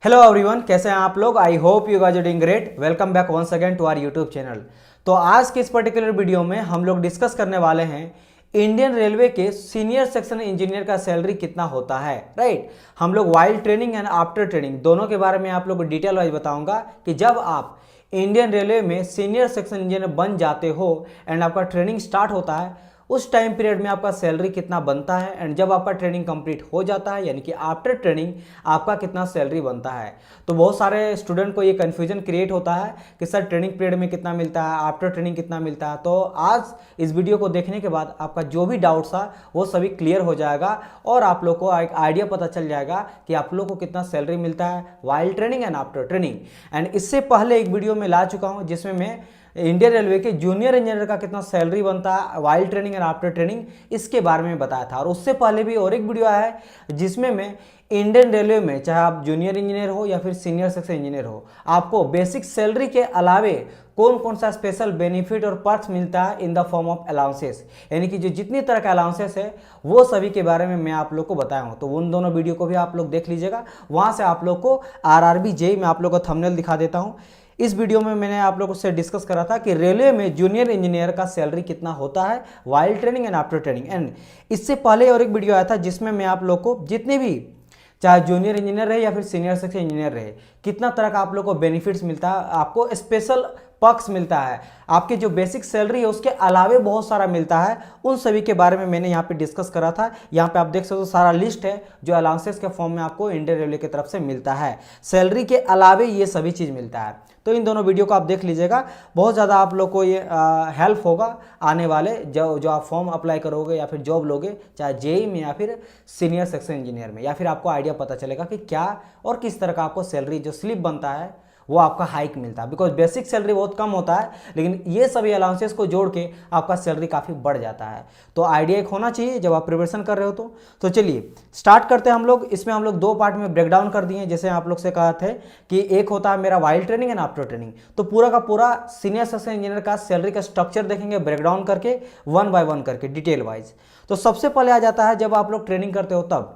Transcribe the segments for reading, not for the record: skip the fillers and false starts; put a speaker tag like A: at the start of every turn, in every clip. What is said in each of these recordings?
A: Hello everyone, कैसे हैं आप लोग। I hope you guys are doing great. Welcome back once again to our YouTube channel. तो आज के इस पर्टिकुलर वीडियो में हम लोग डिस्कस करने वाले हैं इंडियन रेलवे के सीनियर सेक्शन इंजीनियर का सैलरी कितना होता है। राइट, हम लोग while training and after training दोनों के बारे में आप लोग को डिटेल वाइज बताऊंगा कि जब आप इंडियन रेलवे में सीनियर सेक्शन इंजीनियर बन जाते हो एंड आपका ट्रेनिंग स्टार्ट होता है, उस टाइम पीरियड में आपका सैलरी कितना बनता है एंड जब आपका ट्रेनिंग कंप्लीट हो जाता है यानी कि आफ्टर ट्रेनिंग आपका कितना सैलरी बनता है। तो बहुत सारे स्टूडेंट को ये कन्फ्यूजन क्रिएट होता है कि सर ट्रेनिंग पीरियड में कितना मिलता है, आफ्टर ट्रेनिंग कितना मिलता है। तो आज इस वीडियो को देखने के बाद आपका जो भी डाउट्स था वो सभी क्लियर हो जाएगा और आप लोग को एक आइडिया पता चल जाएगा कि आप लोग को कितना सैलरी मिलता है while training and after training. And इससे पहले एक वीडियो में ला चुका हूँ जिसमें मैं इंडियन रेलवे के जूनियर इंजीनियर का कितना सैलरी बनता है while training and after training इसके बारे में बताया था। और उससे पहले भी और एक वीडियो आया है जिसमें मैं इंडियन रेलवे में चाहे आप जूनियर इंजीनियर हो या फिर सीनियर सेक्शन इंजीनियर हो, आपको बेसिक सैलरी के अलावे कौन कौन सा स्पेशल बेनिफिट और पर्क्स मिलता है in the form of allowances, यानी कि जो जितनी तरह का अलाउंसेस है वो सभी के बारे में मैं आप लोग को बताया हूँ। तो उन दोनों वीडियो को भी आप लोग देख लीजिएगा, वहाँ से आप लोग को आरआरबी जेईई में आप लोग को थंबनेल दिखा देता हूँ। इस वीडियो में मैंने आप लोगों से डिस्कस करा था कि रेलवे में जूनियर इंजीनियर का सैलरी कितना होता है while training and after training. And इससे पहले और एक वीडियो आया था जिसमें मैं आप लोग को जितने भी चाहे जूनियर इंजीनियर रहे या फिर सीनियर सेक्शन इंजीनियर रहे कितना तरह का आप लोग को बेनिफिट्स मिलता है, आपको स्पेशल पक्ष मिलता है, आपके जो बेसिक सैलरी है उसके अलावे बहुत सारा मिलता है, उन सभी के बारे में मैंने यहाँ पे डिस्कस करा था। यहाँ पे आप देख सकते हो सारा लिस्ट है जो अलाउंसेस के फॉर्म में आपको इंडियन रेलवे की तरफ से मिलता है। सैलरी के अलावे ये सभी चीज़ मिलता है। तो इन दोनों वीडियो को आप देख लीजिएगा, बहुत ज़्यादा आप लोग को ये हेल्प होगा आने वाले जो आप फॉर्म अप्लाई करोगे या फिर जॉब लोगे चाहे जेईई में या फिर सीनियर सेक्शन इंजीनियर में, या फिर आपको आइडिया पता चलेगा कि क्या और किस तरह का आपको सैलरी जो स्लिप बनता है वो आपका हाइक मिलता है। बिकॉज बेसिक सैलरी बहुत कम होता है लेकिन ये सभी अलाउंसेस को जोड़ के आपका सैलरी काफ़ी बढ़ जाता है। तो आइडिया एक होना चाहिए जब आप प्रिपरेशन कर रहे हो। तो चलिए स्टार्ट करते हैं हम लोग। इसमें हम लोग दो पार्ट में ब्रेक डाउन कर दिए, जैसे आप लोग से कहा थे कि एक होता है मेरा while training and after training. तो पूरा का पूरा सीनियर सेक्शन इंजीनियर का सैलरी का स्ट्रक्चर देखेंगे ब्रेक डाउन करके, वन बाय वन करके डिटेल वाइज। तो सबसे पहले आ जाता है जब आप लोग ट्रेनिंग करते हो तब,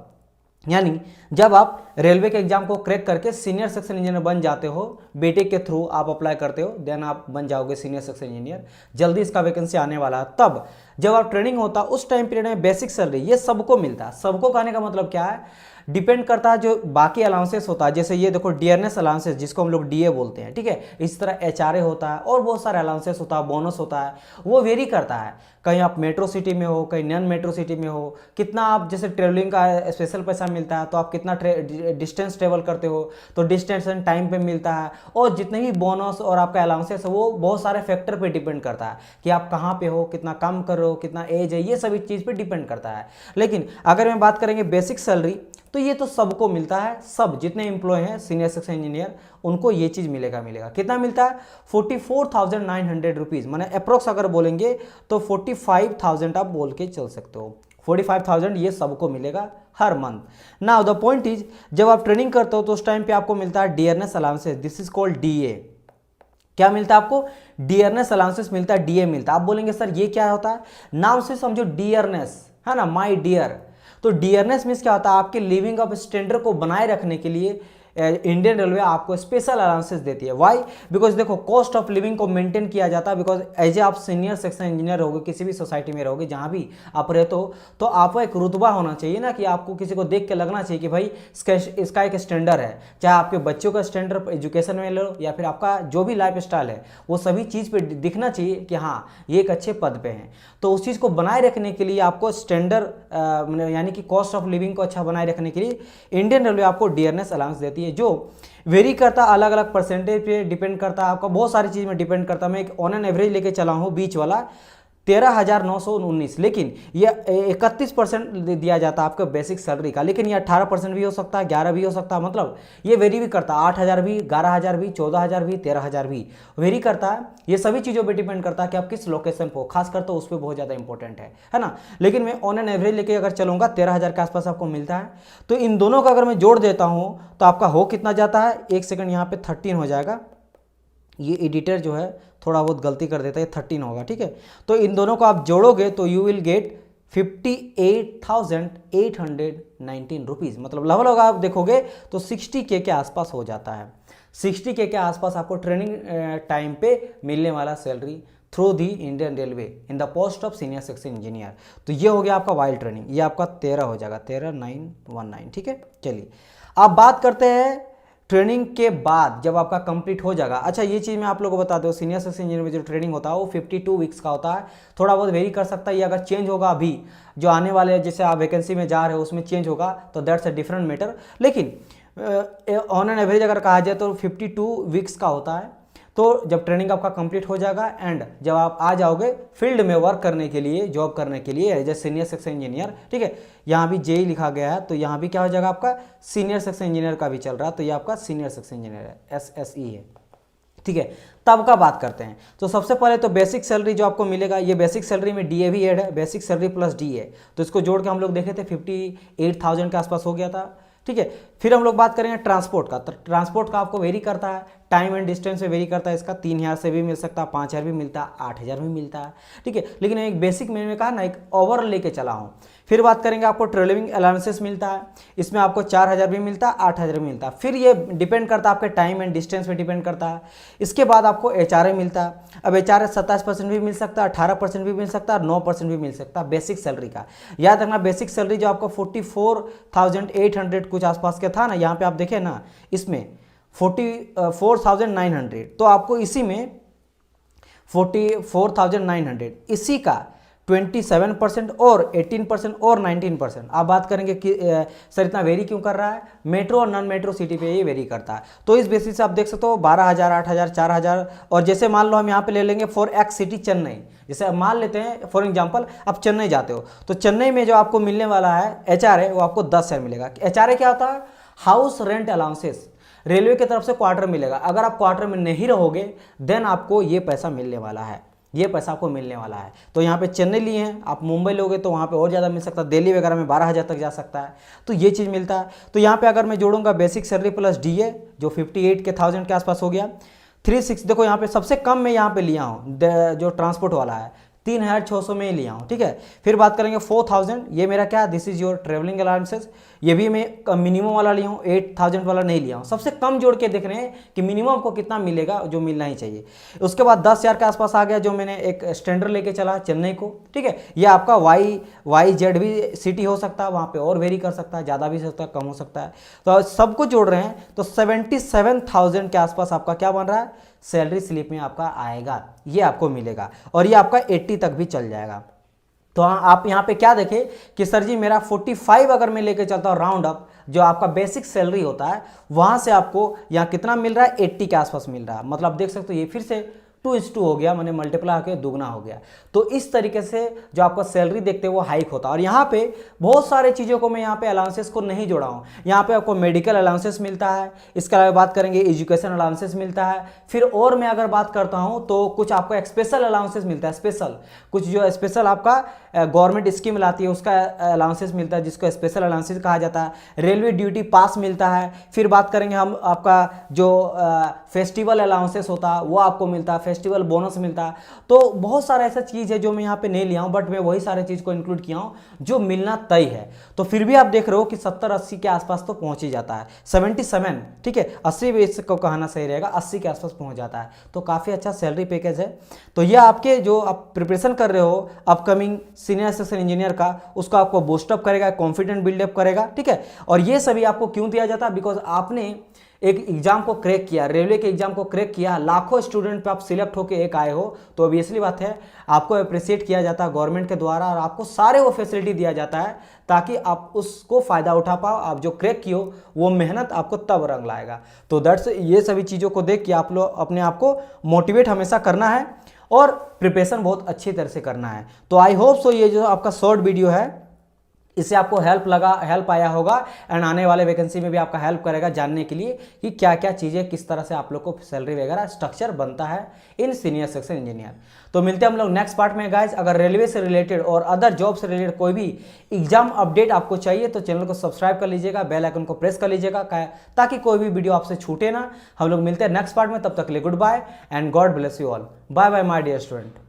A: यानी जब आप रेलवे के एग्जाम को क्रैक करके सीनियर सेक्शन इंजीनियर बन जाते हो, बीटेक के थ्रू आप अप्लाई करते हो, देन आप बन जाओगे सीनियर सेक्शन इंजीनियर। जल्दी इसका वैकेंसी आने वाला है। तब जब आप ट्रेनिंग होता उस टाइम पीरियड में बेसिक सैलरी ये सबको मिलता है। सबको कहने का मतलब क्या है, डिपेंड करता है जो बाकी अलाउंसेस होता है, जैसे ये देखो डियरनेस अलाउंसेस जिसको हम लोग डीए बोलते हैं, ठीक है। इस तरह एचआरए होता है और बहुत सारे अलाउंसेस होता है, बोनस होता है, वो वेरी करता है। कहीं आप मेट्रो सिटी में हो, कहीं नॉन मेट्रो सिटी में हो, कितना आप जैसे ट्रेवलिंग का स्पेशल पैसा मिलता है तो आप कितना डिस्टेंस ट्रेवल करते हो तो डिस्टेंस एंड टाइम पे मिलता है। और जितने भी बोनस और आपका अलाउंसेस है वो बहुत सारे फैक्टर पे डिपेंड करता है कि आप कहाँ पे हो, कितना काम कर रहे हो, कितना एज है, ये सभी चीज़ पे डिपेंड करता है। लेकिन अगर मैं बात करेंगे बेसिक सैलरी तो ये तो सबको मिलता है, सब जितने एम्प्लॉय हैं सीनियर सेक्शन इंजीनियर उनको ये चीज़ मिलेगा। कितना मिलता है 44,900 रुपीज़, मैंने अप्रोक्स अगर बोलेंगे तो 45,000 आप बोल के चल सकते हो। 45,000 ये सबको मिलेगा हर month. Now the point is जब आप ट्रेनिंग करते हो तो उस टाइम पे आपको मिलता है dearness allowances, this is called DA. क्या मिलता है आपको? डियरनेस अलाउंसेस मिलता है, डीए मिलता है। आप बोलेंगे सर ये क्या होता है? नाम से समझो डियरनेस है ना, माई डियर। तो डियरनेस मीन्स क्या होता है, आपके लिविंग ऑफ स्टैंडर्ड को बनाए रखने के लिए इंडियन रेलवे आपको स्पेशल अलाउंसेस देती है। वाई? बिकॉज देखो कॉस्ट ऑफ लिविंग को मेंटेन किया जाता है। बिकॉज एज ए आप सीनियर सेक्शन इंजीनियर रहोगे, किसी भी सोसाइटी में रहोगे, जहाँ भी आप रहते हो, तो आपको एक रुतबा होना चाहिए ना कि आपको किसी को देख के लगना चाहिए कि भाई इसका एक स्टैंडर्ड है। चाहे आपके बच्चों का स्टैंडर्ड एजुकेशन में लो या फिर आपका जो भी लाइफ स्टाइल है वो सभी चीज़ पे दिखना चाहिए कि हाँ ये एक अच्छे पद पे हैं। तो उस चीज़ को बनाए रखने के लिए आपको स्टैंडर्ड यानी कि कॉस्ट ऑफ लिविंग को अच्छा बनाए रखने के लिए इंडियन रेलवे आपको डियरनेस अलाउंस देती है, जो वेरी करता अलग अलग परसेंटेज पे डिपेंड करता है, आपका बहुत सारी चीज़ में डिपेंड करता है। मैं एक ऑन एन एवरेज लेके चला हूँ बीच वाला 13,919, लेकिन ये 31% दिया जाता है आपका बेसिक सैलरी का। लेकिन ये 18% भी हो सकता है, 11 भी हो सकता है, मतलब ये वेरी भी करता है। 8,000 भी, 11,000 भी, 14,000 भी, 13,000 भी वेरी करता है। ये सभी चीज़ों पे डिपेंड करता है कि आप किस लोकेशन पर हो, खासकर तो उस पर बहुत ज़्यादा इंपॉर्टेंट है ना। लेकिन मैं ऑन एन एवरेज लेके अगर चलूँगा 13,000 के आसपास आपको मिलता है। तो इन दोनों का अगर मैं जोड़ देता हूँ तो आपका हो कितना जाता है, एक सेकंड यहाँ पे 13 हो जाएगा। ये एडिटर जो है थोड़ा बहुत गलती कर देता है, 13 होगा, ठीक है। तो इन दोनों को आप जोड़ोगे तो यू विल गेट 58,819 रुपीज़, मतलब लगभग आप देखोगे तो 60K के आसपास हो जाता है। 60K के आसपास आपको ट्रेनिंग टाइम पे मिलने वाला salary through the Indian railway in the post of senior section engineer. तो ये हो गया आपका वाइल्ड ट्रेनिंग, ये आपका 13 हो जाएगा, 13,919। ठीक है, चलिए अब बात करते हैं ट्रेनिंग के बाद जब आपका कंप्लीट हो जाएगा। अच्छा ये चीज़ मैं आप लोगों को बता दूं, सीनियर सेक्शन इंजीनियर में जो ट्रेनिंग होता है वो 52 वीक्स का होता है। थोड़ा बहुत वेरी कर सकता है, ये अगर चेंज होगा अभी जो आने वाले जैसे आप वैकेंसी में जा रहे हो उसमें चेंज होगा तो दैट्स अ डिफरेंट मैटर, लेकिन ऑन एन एवरेज अगर कहा जाए तो 52 वीक्स का होता है। तो जब ट्रेनिंग आपका कंप्लीट हो जाएगा एंड जब आप आ जाओगे फील्ड में वर्क करने के लिए, जॉब करने के लिए as a senior section engineer, ठीक है, यहाँ भी जेई लिखा गया है तो यहाँ भी क्या हो जाएगा आपका सीनियर सेक्शन इंजीनियर का भी चल रहा है, तो ये आपका सीनियर सेक्शन इंजीनियर है, SSE है। ठीक है, तब का बात करते हैं। तो सबसे पहले तो बेसिक सैलरी जो आपको मिलेगा, ये बेसिक सैलरी में DA भी ऐड है, बेसिक सैलरी प्लस डी है, तो इसको जोड़ के हम लोग देखे थे 58,000 के आसपास हो गया था। ठीक है, फिर हम लोग बात करेंगे ट्रांसपोर्ट का। तो ट्रांसपोर्ट का आपको वेरी करता है, टाइम एंड डिस्टेंस में वेरी करता है, इसका 3,000 से भी मिल सकता है, 5,000 भी मिलता है, 8,000 भी मिलता है। ठीक है, लेकिन एक बेसिक मैंने कहा ना एक ओवर लेके चला हूँ। फिर बात करेंगे आपको ट्रेवलिंग अलाउंसेस मिलता है, इसमें आपको 4,000 भी मिलता है, 8,000 भी मिलता है। फिर ये डिपेंड करता है आपके टाइम एंड डिस्टेंस पे डिपेंड करता है। इसके बाद आपको HRA मिलता है। अब HRA 27% भी मिल सकता है, 18% भी मिल सकता है, 9% भी मिल सकता है बेसिक सैलरी का। याद रखना बेसिक सैलरी जो आपको 44,800 कुछ आसपास के था ना, यहाँ पे आप देखें ना इसमें 44,900, तो आपको इसी में 44,900 इसी का 27% और 18% और 19%। आप बात करेंगे कि सर इतना वेरी क्यों कर रहा है, मेट्रो और नॉन मेट्रो सिटी पे ये वेरी करता है। तो इस बेसिस से आप देख सकते हो 12,000, 8,000, 4,000। और जैसे मान लो हम यहाँ पे ले लेंगे फॉर एक्स सिटी चेन्नई, जैसे अब मान लेते हैं फॉर एग्जांपल आप चेन्नई जाते हो तो चेन्नई में जो आपको मिलने वाला है HRA वो आपको 10,000 मिलेगा। HRA क्या होता है, हाउस रेंट अलाउंसेस, रेलवे की तरफ से क्वार्टर मिलेगा। अगर आप क्वार्टर में नहीं रहोगे देन आपको ये पैसा मिलने वाला है, ये पैसा आपको मिलने वाला है। तो यहाँ पे चेन्नई लिए हैं, आप मुंबई लोगे तो वहाँ पे और ज़्यादा मिल सकता है, दिल्ली वगैरह में 12,000 तक जा सकता है, तो ये चीज़ मिलता है। तो यहाँ पे अगर मैं जोड़ूंगा बेसिक सैलरी प्लस DA जो 58,000 के आसपास हो गया, 36 देखो यहाँ पे सबसे कम मैं यहाँ पे लिया हूँ जो ट्रांसपोर्ट वाला है 3,600 में ही लिया हूँ। ठीक है, फिर बात करेंगे 4,000, ये मेरा क्या, this is your travelling allowances, ये भी मैं मिनिमम वाला लिया हूँ, 8,000 वाला नहीं लिया हूँ। सबसे कम जोड़ के देख रहे हैं कि मिनिमम को कितना मिलेगा जो मिलना ही चाहिए। उसके बाद 10,000 के आसपास आ गया जो मैंने एक स्टैंडर्ड लेके चला चेन्नई को। ठीक है, ये आपका YZ भी सिटी हो सकता है, वहाँ पे और वेरी कर सकता है, ज़्यादा भी हो सकता है, कम हो सकता है। तो सबको जोड़ रहे हैं तो 77,000 के आसपास आपका क्या बन रहा है, सैलरी स्लिप में आपका आएगा, ये आपको मिलेगा और ये आपका 80 तक भी चल जाएगा। तो आप यहाँ पे क्या देखें कि सर जी मेरा 45 अगर मैं लेके चलता हूँ राउंड अप, जो आपका बेसिक सैलरी होता है वहाँ से आपको यहाँ कितना मिल रहा है, 80 के आसपास मिल रहा है। मतलब देख सकते हो ये फिर से 2:2 हो गया, मैंने मल्टीप्लाई होकर दुगना हो गया। तो इस तरीके से जो आपका सैलरी देखते हैं वो हाइक होता है। और यहाँ पे बहुत सारे चीज़ों को मैं यहाँ पे अलाउंसेस को नहीं जोड़ा हूँ। यहाँ पे आपको मेडिकल अलाउंसेस मिलता है, इसके अलावा बात करेंगे एजुकेशन अलाउंसेस मिलता है। फिर और मैं अगर बात करता हूँ तो कुछ आपको स्पेशल अलाउंसेस मिलता है, स्पेशल कुछ जो स्पेशल आपका गवर्नमेंट स्कीम लाती है उसका अलाउंसेस मिलता है जिसको स्पेशल अलाउंसेस कहा जाता है। रेलवे ड्यूटी पास मिलता है। फिर बात करेंगे हम आपका जो फेस्टिवल अलाउंसेस होता है वो आपको मिलता है, फेस्टिवल बोनस मिलता है। तो बहुत सारा ऐसा चीज़ है जो मैं यहाँ पे नहीं लिया हूँ, बट मैं वही सारे चीज़ को इंक्लूड किया हूँ जो मिलना तय है। तो फिर भी आप देख रहे हो कि 70-80 के आसपास तो पहुँच ही जाता है, 77, ठीक है, 80 भी इसको कहना सही रहेगा, 80 के आसपास पहुँच जाता है। तो काफ़ी अच्छा सैलरी पैकेज है। तो ये आपके जो आप प्रिपरेशन कर रहे हो अपकमिंग सीनियर सेक्शन इंजीनियर का, उसको आपको बूस्टअप करेगा, कॉन्फिडेंट बिल्डअप करेगा, ठीक है। और ये सभी आपको क्यों दिया जाता है, बिकॉज आपने एक एग्जाम को क्रैक किया, रेलवे के एग्जाम को क्रैक किया, लाखों स्टूडेंट पे आप सिलेक्ट होकर एक आए हो, तो ऑब्वियसली बात है आपको अप्रिशिएट किया जाता है गवर्नमेंट के द्वारा और आपको सारे वो फैसिलिटी दिया जाता है ताकि आप उसको फ़ायदा उठा पाओ। आप जो क्रैक किए हो वो मेहनत आपको तब रंग लाएगा। तो दैट्स ये सभी चीज़ों को देख के आप लोग अपने आप को मोटिवेट हमेशा करना है और प्रिपरेशन बहुत अच्छी तरह से करना है। तो आई होप सो ये जो आपका शॉर्ट वीडियो है इससे आपको हेल्प आया होगा एंड आने वाले वैकेंसी में भी आपका हेल्प करेगा जानने के लिए कि क्या क्या चीज़ें किस तरह से आप लोग को सैलरी वगैरह स्ट्रक्चर बनता है इन सीनियर सेक्शन इंजीनियर। तो मिलते हैं हम लोग नेक्स्ट पार्ट में गाइज। अगर रेलवे से रिलेटेड और अदर जॉब से रिलेटेड कोई भी एग्जाम अपडेट आपको चाहिए तो चैनल को सब्सक्राइब कर लीजिएगा, बेल आइकन को प्रेस कर लीजिएगा ताकि कोई भी वीडियो आपसे छूटे ना। हम लोग मिलते हैं नेक्स्ट पार्ट में, तब तक के लिए good bye and god bless you all. Bye bye my dear student.